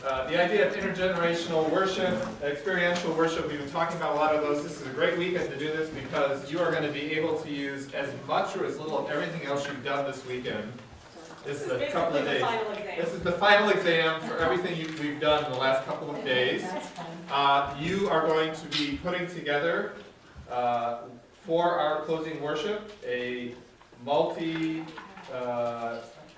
The idea of intergenerational worship, experiential worship, we've been talking about a lot of those. This is a great weekend to do this because you are going to be able to use as much or as little of everything else you've done this weekend. This is a couple of days. This is the final exam for everything we've done in the last couple of days. You are going to be putting together, for our closing worship, a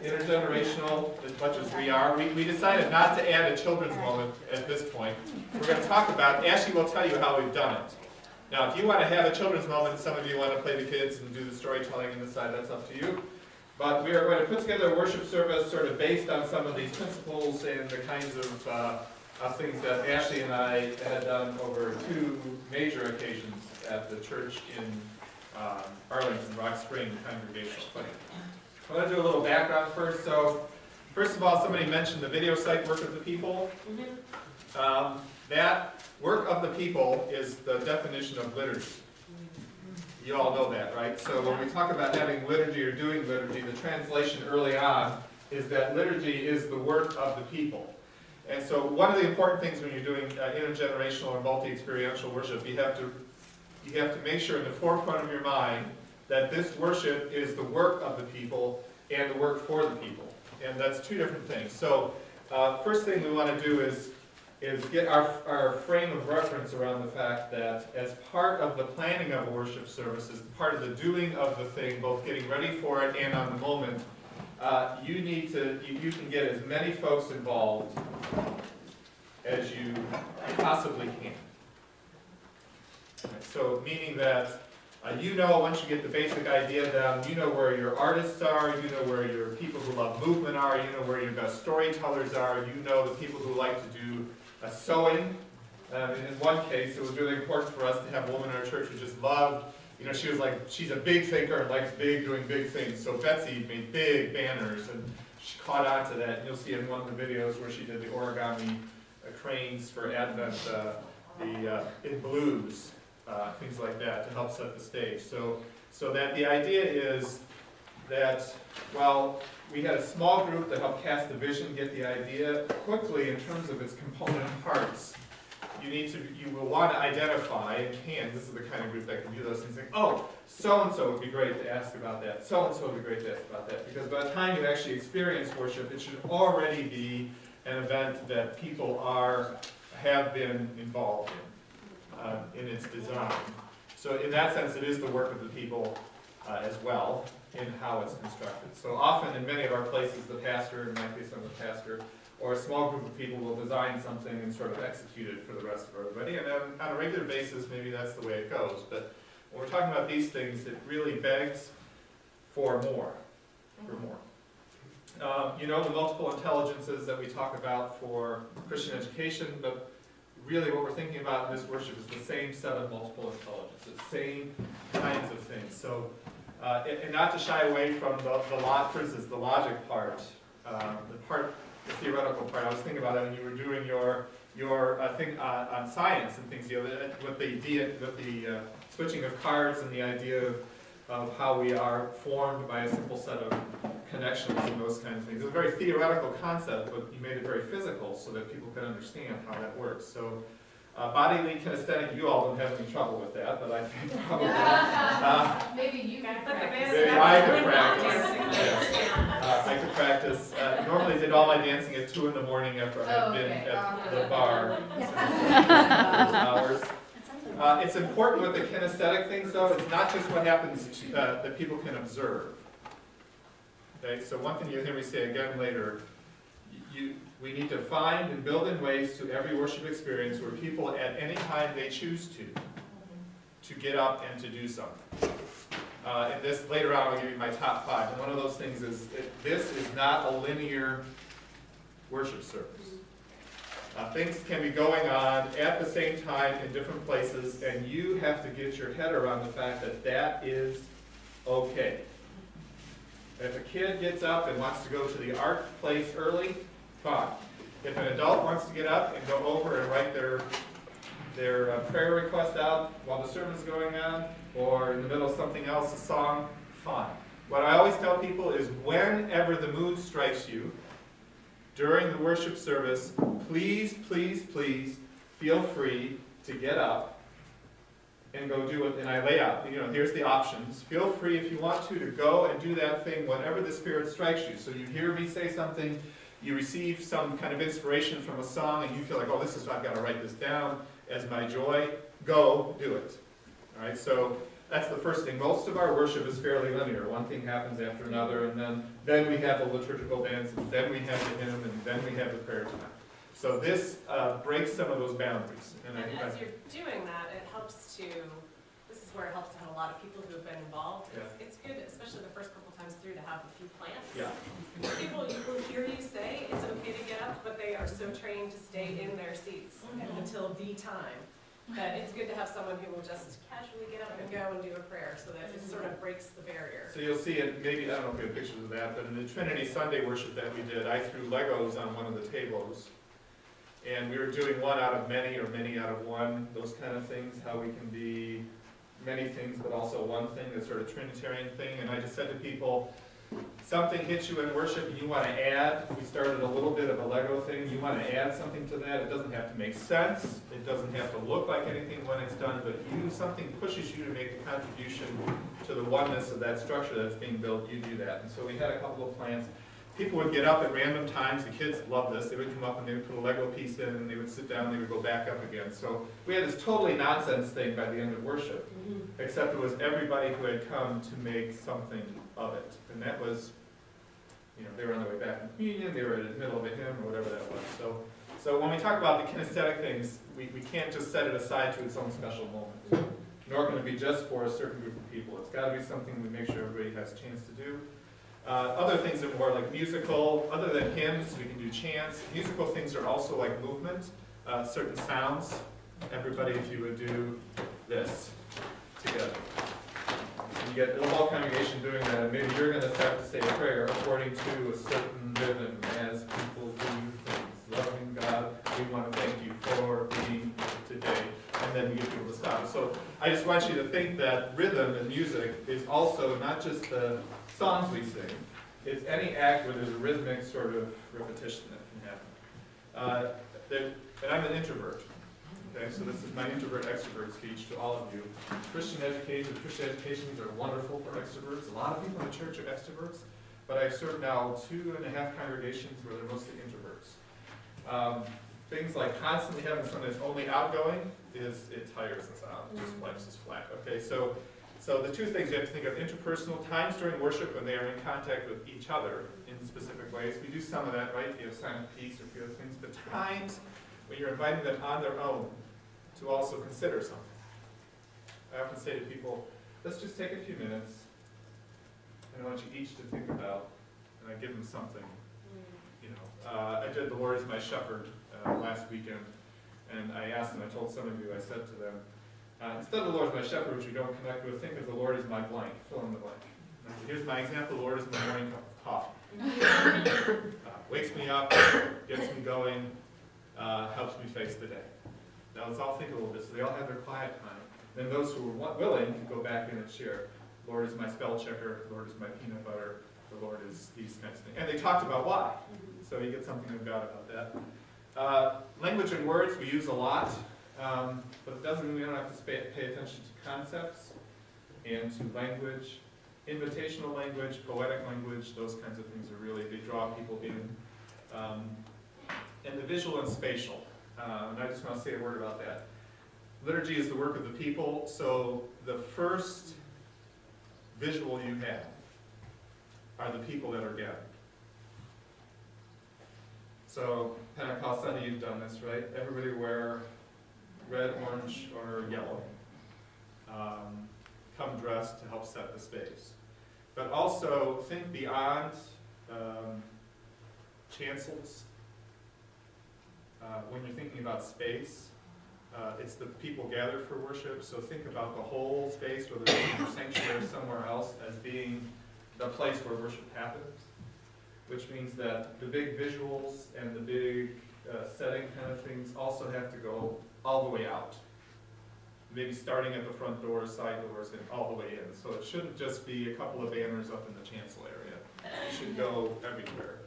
intergenerational, as much as we are. We decided not to add a children's moment at this point. We're going to talk about, Ashley will tell you how we've done it. Now, if you want to have a children's moment, some of you want to play the kids and do the storytelling on the side, that's up to you. But we are going to put together a worship service sort of based on some of these principles and the kinds of things that Ashley and I had done over 2 major occasions at the church in Arlington, Rock Spring Congregational Clinic. I want to do a little background first. So, first of all, somebody mentioned the video site Work of the People. That work of the people is the definition of liturgy. You all know that, right? So when we talk about having liturgy or doing liturgy, the translation early on is that liturgy is the work of the people. And so one of the important things when you're doing intergenerational or multi-experiential worship, you have to make sure in the forefront of your mind that this worship is the work of the people and the work for the people. And that's 2 different things. So first thing we want to do is get our frame of reference around the fact that as part of the planning of a worship service, as part of the doing of the thing, both getting ready for it and on the moment, you can get as many folks involved as you possibly can. So meaning that once you get the basic idea down, you know where your artists are, you know where your people who love movement are, you know where your best storytellers are, you know the people who like to do sewing. In one case, it was really important for us to have a woman in our church who just loved, she's a big thinker and likes doing big things. So Betsy made big banners and she caught on to that. And you'll see in one of the videos where she did the origami cranes for Advent, in blues. Things like that to help set the stage. So that the idea is that, we had a small group that helped cast the vision, get the idea quickly in terms of its component parts. You will want to identify, this is the kind of group that can do those things, so-and-so would be great to ask about that, so-and-so would be great to ask about that, because by the time you actually experience worship, it should already be an event that people have been involved in its design. So in that sense, it is the work of the people as well in how it's constructed. So often in many of our places, the pastor, in my case I'm a pastor, or a small group of people will design something and sort of execute it for the rest of everybody. And then on a regular basis, maybe that's the way it goes. But when we're talking about these things, it really begs for more. The multiple intelligences that we talk about for Christian education, but really what we're thinking about in this worship is the same set of multiple intelligences, same kinds of things. So, and not to shy away from the logic part, the theoretical part. I was thinking about that when you were doing your thing on science and things, with the switching of cards and the idea of how we are formed by a simple set of connections and those kinds of things. It's a very theoretical concept, but you made it very physical so that people can understand how that works. So bodily kinesthetic, you all don't have any trouble with that, but I think probably maybe you can practice. maybe I could practice. Yes. I could practice. Normally did all my dancing at 2 in the morning after I had been at the bar hours. It's important with the kinesthetic things, though. It's not just what happens that people can observe. Okay, so one thing you'll hear me say again later, we need to find and build in ways to every worship experience where people at any time they choose to get up and to do something. And this, later on, I'll give you my top 5. And one of those things is, this is not a linear worship service. Things can be going on at the same time in different places, and you have to get your head around the fact that that is okay. If a kid gets up and wants to go to the art place early, fine. If an adult wants to get up and go over and write their prayer request out while the sermon is going on, or in the middle of something else, a song, fine. What I always tell people is whenever the mood strikes you, during the worship service, please, please, please feel free to get up and go do it. And I lay out, here's the options. Feel free, if you want to go and do that thing whenever the Spirit strikes you. So you hear me say something, you receive some kind of inspiration from a song, and you feel like, oh, I've got to write this down as my joy. Go do it. All right, so that's the first thing. Most of our worship is fairly linear. One thing happens after another, and then we have the liturgical dance, and then we have the hymn, and then we have the prayer time. So this breaks some of those boundaries. And as you're doing that, this is where it helps to have a lot of people who have been involved. It's good, especially the first couple times through, to have a few plants. Yeah. People will hear you say it's okay to get up, but they are so trained to stay in their seats until the time that it's good to have someone who will just casually get up and go and do a prayer so that it sort of breaks the barrier. So you'll see it, maybe, I don't know if we have pictures of that, but in the Trinity Sunday worship that we did, I threw Legos on one of the tables. And we were doing one out of many or many out of one, those kind of things, how we can be many things but also one thing, that sort of Trinitarian thing. And I just said to people, something hits you in worship and you want to add, we started a little bit of a Lego thing, you want to add something to that. It doesn't have to make sense, it doesn't have to look like anything when it's done, but something pushes you to make a contribution to the oneness of that structure that's being built, you do that. And so we had a couple of plans. People would get up at random times, the kids loved this, they would come up and they would put a Lego piece in and they would sit down and they would go back up again. So we had this totally nonsense thing by the end of worship, except it was everybody who had come to make something of it. And that was, they were on their way back in communion, they were in the middle of a hymn or whatever that was. So when we talk about the kinesthetic things, we can't just set it aside to its own special moment. Nor can it be just for a certain group of people. It's got to be something we make sure everybody has a chance to do. Other things are more like musical. Other than hymns, we can do chants. Musical things are also like movement, certain sounds. Everybody, if you would do this together. You get the whole congregation doing that, and maybe you're going to start to say a prayer according to a certain rhythm as people do things. Loving God, we want to thank you for being today. And then you get people to stop. So I just want you to think that rhythm and music is also not just the songs we sing, it's any act where there's a rhythmic sort of repetition that can happen. And I'm an introvert, okay, so this is my introvert-extrovert speech to all of you. Christian educations are wonderful for extroverts. A lot of people in the church are extroverts, but I've served now 2.5 congregations where they're mostly introverts. Things like constantly having someone that's only outgoing it tires us out, it just wipes us flat. Okay, so the two things you have to think of: interpersonal times during worship when they are in contact with each other in specific ways. We do some of that, right? If you have silent peace or a few other things, but times when you're inviting them on their own to also consider something. I often say to people, let's just take a few minutes, and I want you each to think about, and I give them something. I did The Lord is My Shepherd last weekend, and I asked them, I told some of you, I said to them, instead of the Lord is my shepherd, which we don't connect with, think of the Lord is my blank, fill in the blank. And I said, here's my example: the Lord is my morning cup of coffee. Wakes me up, gets me going, helps me face the day. Now let's all think a little bit. So they all have their quiet time. Then those who are willing can go back in and share. The Lord is my spell checker, the Lord is my peanut butter, the Lord is these kinds of things. And they talked about why. So you get something about that. Language and words we use a lot. But it doesn't mean we don't have to pay attention to concepts and to language. Invitational language, poetic language, those kinds of things are really, they draw people in. And the visual and spatial. And I just want to say a word about that. Liturgy is the work of the people, so the first visual you have are the people that are gathered. So Pentecost Sunday, you've done this, right? Everybody wear red, orange, or yellow. Come dressed to help set the space. But also think beyond chancels. When you're thinking about space, it's the people gathered for worship, so think about the whole space, whether it's in your sanctuary or somewhere else, as being the place where worship happens, which means that the big visuals and the big setting kind of things also have to go all the way out. Maybe starting at the front doors, side doors, and all the way in. So it shouldn't just be a couple of banners up in the chancel area. It should go everywhere.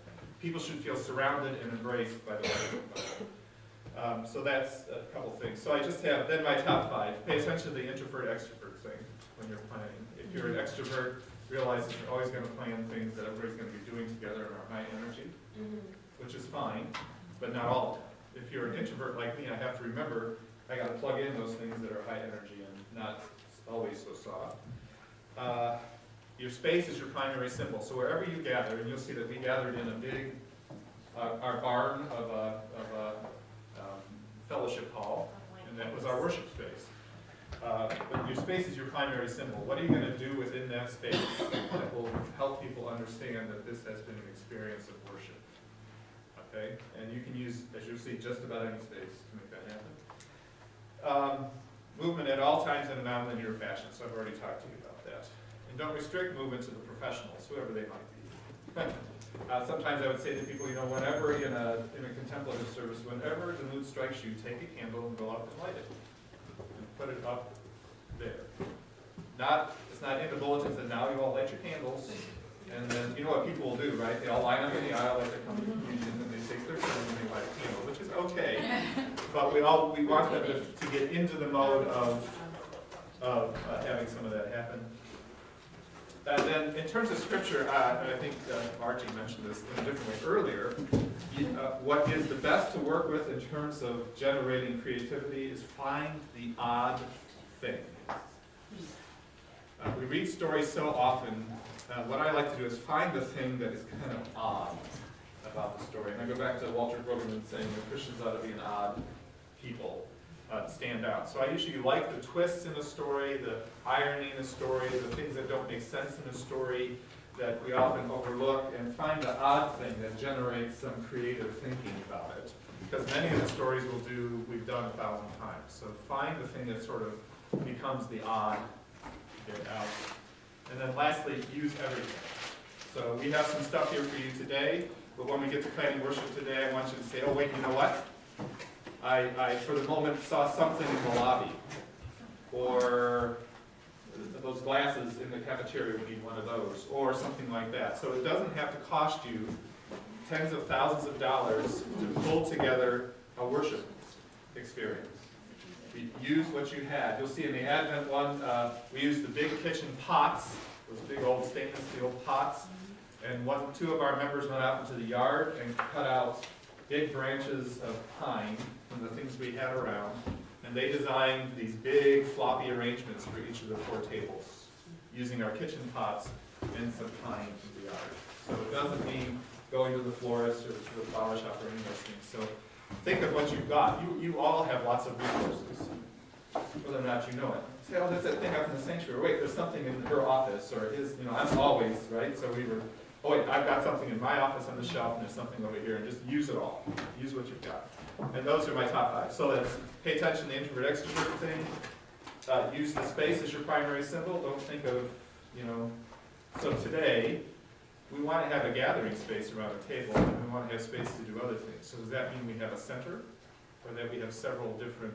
People should feel surrounded and embraced by the worship. So that's a couple things. So I just have, then my top 5. Pay attention to the introvert-extrovert thing when you're planning. If you're an extrovert, realize that you're always going to plan things that everybody's going to be doing together and are high energy, which is fine, but not all of it. If you're an introvert like me, I have to remember I got to plug in those things that are high energy and not always so soft. Your space is your primary symbol. So wherever you gather, and you'll see that we gathered in a big, our barn of a fellowship hall, and that was our worship space. But your space is your primary symbol. What are you going to do within that space that will help people understand that this has been an experience of worship? Okay? And you can use, as you'll see, just about any space to make that happen. Movement at all times in a nonlinear fashion, so I've already talked to you about that. And don't restrict movement to the professionals, whoever they might be. Sometimes I would say to people, you know, whenever in a contemplative service, whenever the mood strikes you, take a candle and go out and light it. And put it up there. It's not in the bulletins that now you all light your candles. And then, you know what people will do, right? They all line up in the aisle like they're coming to communion, and they take their turn and they light a candle, which is okay. But we want them to get into the mode of having some of that happen. And then in terms of scripture, and I think Margie mentioned this in a different way earlier, what is the best to work with in terms of generating creativity is find the odd thing. We read stories so often. What I like to do is find the thing that is kind of odd about the story. And I go back to Walter Brueggemann saying that Christians ought to be an odd people, stand out. So I usually like the twists in a story, the irony in a story, the things that don't make sense in a story that we often overlook, and find the odd thing that generates some creative thinking about it. Because many of the stories we've done 1,000 times. So find the thing that sort of becomes the odd, get out. And then lastly, use everything. So we have some stuff here for you today, but when we get to planning worship today, I want you to say, oh wait, you know what? I for the moment saw something in the lobby, or those glasses in the cafeteria, we need one of those, or something like that. So it doesn't have to cost you tens of thousands of dollars to pull together a worship experience. Use what you had. You'll see in the Advent one, we used the big kitchen pots, those big old stainless steel pots, and two of our members went out into the yard and cut out big branches of pine from the things we had around, and they designed these big floppy arrangements for each of the 4 tables, using our kitchen pots and some pine from the yard. So it doesn't mean going to the florist or to the flower shop or any of those things. So think of what you've got. You all have lots of resources, whether or not you know it. Say, oh, there's that thing up in the sanctuary. Wait, there's something in her office, or his, I'm always, right? So oh wait, I've got something in my office on the shelf, and there's something over here, and just use it all. Use what you've got. And those are my top 5. So let's pay attention to the introvert-extrovert thing. Use the space as your primary symbol. Don't think of, so today, we want to have a gathering space around a table, and we want to have space to do other things. So does that mean we have a center, or that we have several different,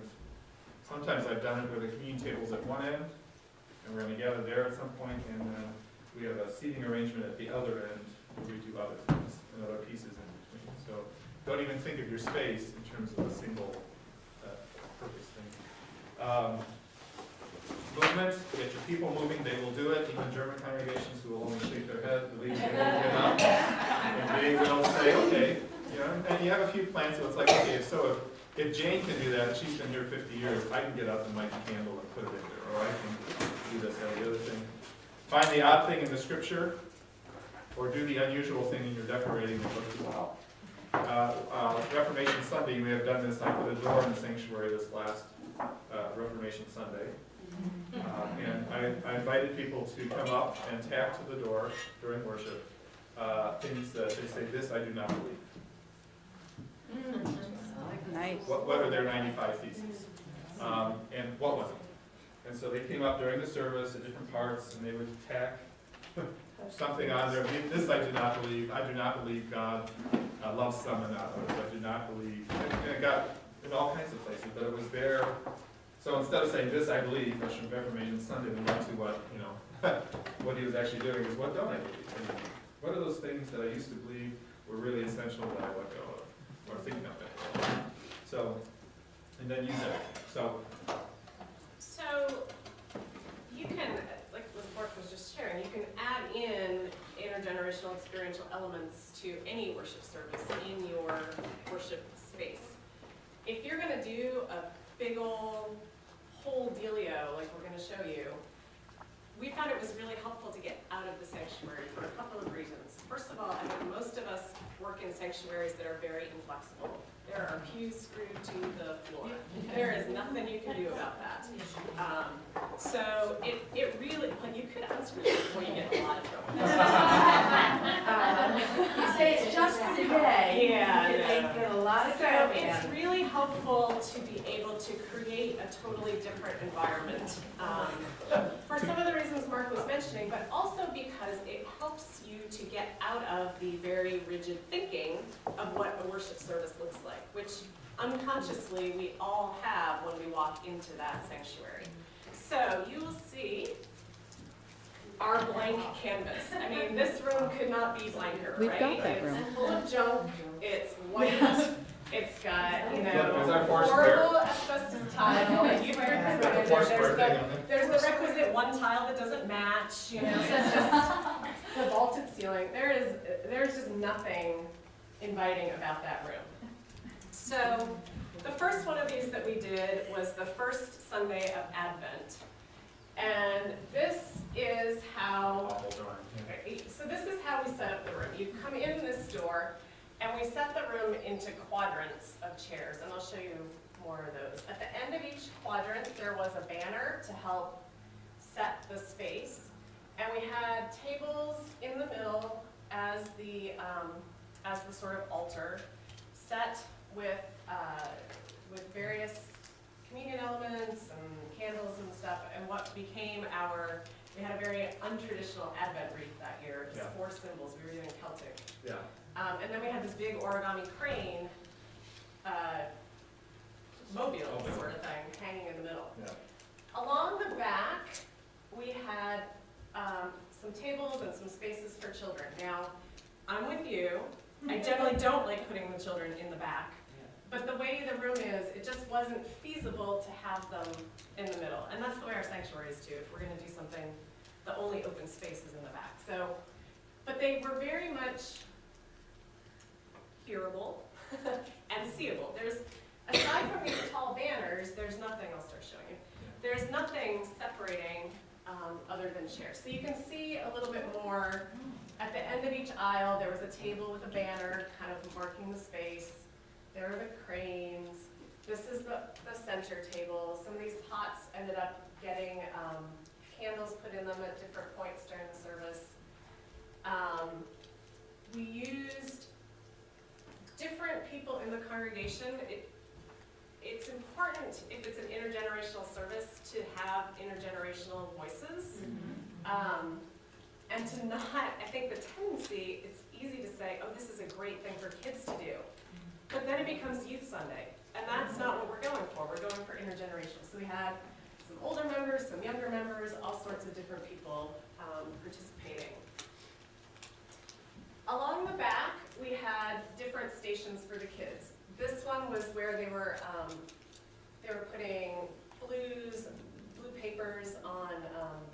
sometimes I've done it where the communion table's at one end, and we're going to gather there at some point, and then we have a seating arrangement at the other end where we do other things and other pieces in between. So don't even think of your space in terms of a single purpose thing. Movement, get your people moving, they will do it. Even German congregations who will only shake their head, the leaders will get up, and they will say, okay, and you have a few plans, so it's like, okay, so if Jane can do that, she's been here 50 years, I can get up and light the candle and put it in there, or I can do this, that, the other thing. Find the odd thing in the scripture, or do the unusual thing in your decorating that looks well. Reformation Sunday, you may have done this. I put a door in the sanctuary this last Reformation Sunday. And I invited people to come up and tap to the door during worship, things that they say, this I do not believe. Nice. What are their 95 theses? And what was it? And so they came up during the service at different parts, and they would tack something on there. This I do not believe. I do not believe God loves some and not others. I do not believe. And it got in all kinds of places, but it was there. So instead of saying this I believe, from Reformation Sunday, we went to what what he was actually doing is what don't I believe? And what are those things that I used to believe were really essential that I let go of, or thinking of it. So, and then use it. So you can, like what Mark was just sharing, you can add in intergenerational experiential elements to any worship service in your worship space. If you're gonna do a big ol' whole dealio, like we're gonna show you, we found it was really helpful to get out of the sanctuary for a couple of reasons. First of all, I think most of us work in sanctuaries that are very inflexible. There are pews screwed to the floor. There is nothing you can do about that. So it really, like you could unscrew it before you get in a lot of trouble. You say it's just today. Yeah, You can get a lot of So trouble. it's really helpful to be able to create a totally different environment. For some of the reasons Mark was mentioning, but also because it helps you to get out of the very rigid thinking of what a worship service looks like, which unconsciously we all have when we walk into that sanctuary. So you will see our blank canvas. I mean, this room could not be blanker, We've right? got that room. It's full of junk, it's white, it's got, you Yeah, there's our know, four horrible asbestos tile that you've Got the four square thing on there. there's the requisite one tile that doesn't match, you know, it's just the vaulted ceiling. There's just nothing inviting about that room. So the first one of these that we did was the first Sunday of Advent. And this is how, so this is how we set up the room. You come in this door, and we set the room into quadrants of chairs, and I'll show you more of those. At the end of each quadrant, there was a banner to help set the space, and we had tables in the middle as the sort of altar, set with various communion elements and candles and stuff, and what became we had a very untraditional Advent wreath that year, just 4 symbols. We were doing Celtic. Yeah. And then we had this big origami crane, mobile sort of thing, hanging in the middle. Yeah. Along the back, we had some tables and some spaces for children. Now, I'm with you. I generally don't like putting the children in the back. But the way the room is, it just wasn't feasible to have them in the middle. And that's the way our sanctuary is too. If we're going to do something, the only open space is in the back. So, but they were very much hearable and seeable. Aside from these tall banners, there's nothing, I'll start showing you. There's nothing separating other than chairs. So you can see a little bit more. At the end of each aisle, there was a table with a banner kind of marking the space. There are the cranes. This is the center table. Some of these pots ended up getting candles put in them at different points during the service. We used different people in the congregation. It's important, if it's an intergenerational service, to have intergenerational voices. And to not, I think the tendency, it's easy to say, oh, this is a great thing for kids to do. But then it becomes Youth Sunday, and that's not what we're going for. We're going for intergenerational. So we had some older members, some younger members, all sorts of different people participating. Along the back, we had different stations for the kids. This one was where they were putting blue papers on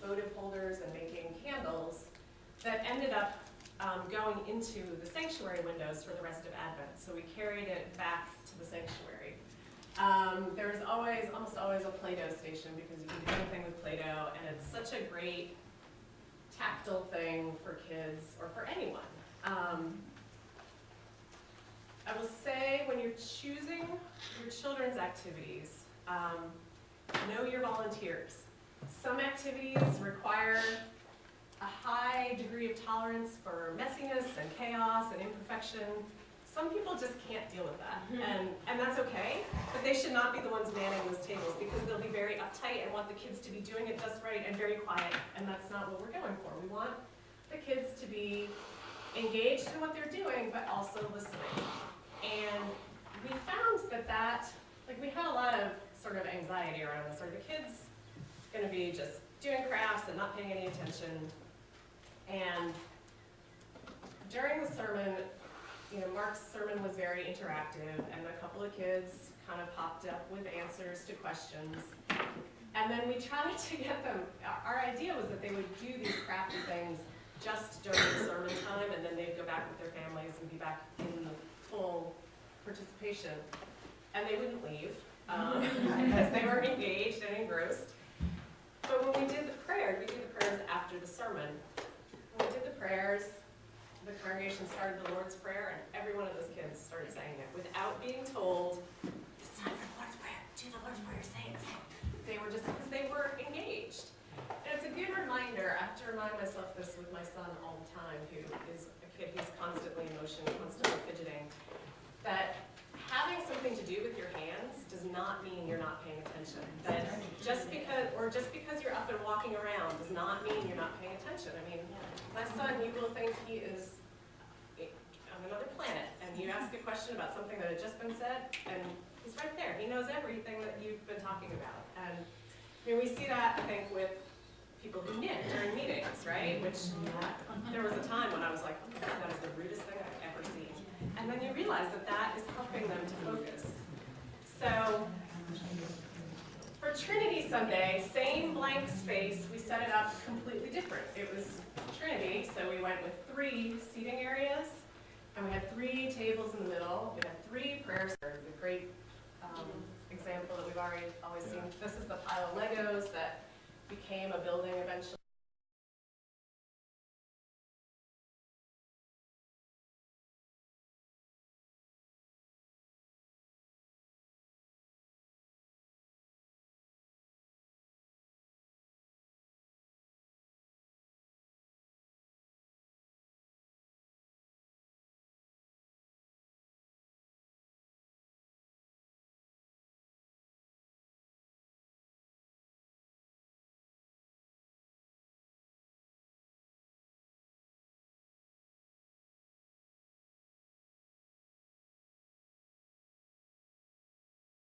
votive holders and making candles that ended up going into the sanctuary windows for the rest of Advent. So we carried it back to the sanctuary. There was almost always a Play-Doh station because you can do anything with Play-Doh, and it's such a great tactile thing for kids or for anyone. I will say when you're choosing your children's activities, know your volunteers. Some activities require a high degree of tolerance for messiness and chaos and imperfection. Some people just can't deal with that, and that's okay, but they should not be the ones manning those tables because they'll be very uptight and want the kids to be doing it just right and very quiet, and that's not what we're going for. We want the kids to be engaged in what they're doing, but also listening. And we found that we had a lot of sort of anxiety around this. Are the kids going to be just doing crafts and not paying any attention? And during the sermon, Mark's sermon was very interactive, and a couple of kids kind of popped up with answers to questions. And then we tried to get them, our idea was that they would do these crafty things just during the sermon time, and then they'd go back with their families and be back in the full participation. And they wouldn't leave, because they were engaged and engrossed. But when we did the prayers after the sermon. When we did the prayers, the congregation started the Lord's Prayer, and every one of those kids started saying it without being told, it's time for the Lord's Prayer, do the Lord's Prayer, say it. They were just, because they were engaged. And it's a good reminder, I have to remind myself this with my son all the time, who is a kid who's constantly in motion, constantly fidgeting, that having something to do with your hands does not mean you're not paying attention. That just because you're up and walking around does not mean you're not paying attention. I mean, my son, you will think he is on another planet, and you ask a question about something that had just been said, and he's right there. He knows everything that you've been talking about. And we see that, I think, with people who knit during meetings, right? Which there was a time when I was like, oh my God, that is the rudest thing I've ever seen. And then you realize that that is helping them to focus. So for Trinity Sunday, same blank space, we set it up completely different. It was Trinity, so we went with 3 seating areas, and we had 3 tables in the middle. We had 3 prayers. The great example that we've always seen. This is the pile of Legos that became a building eventually.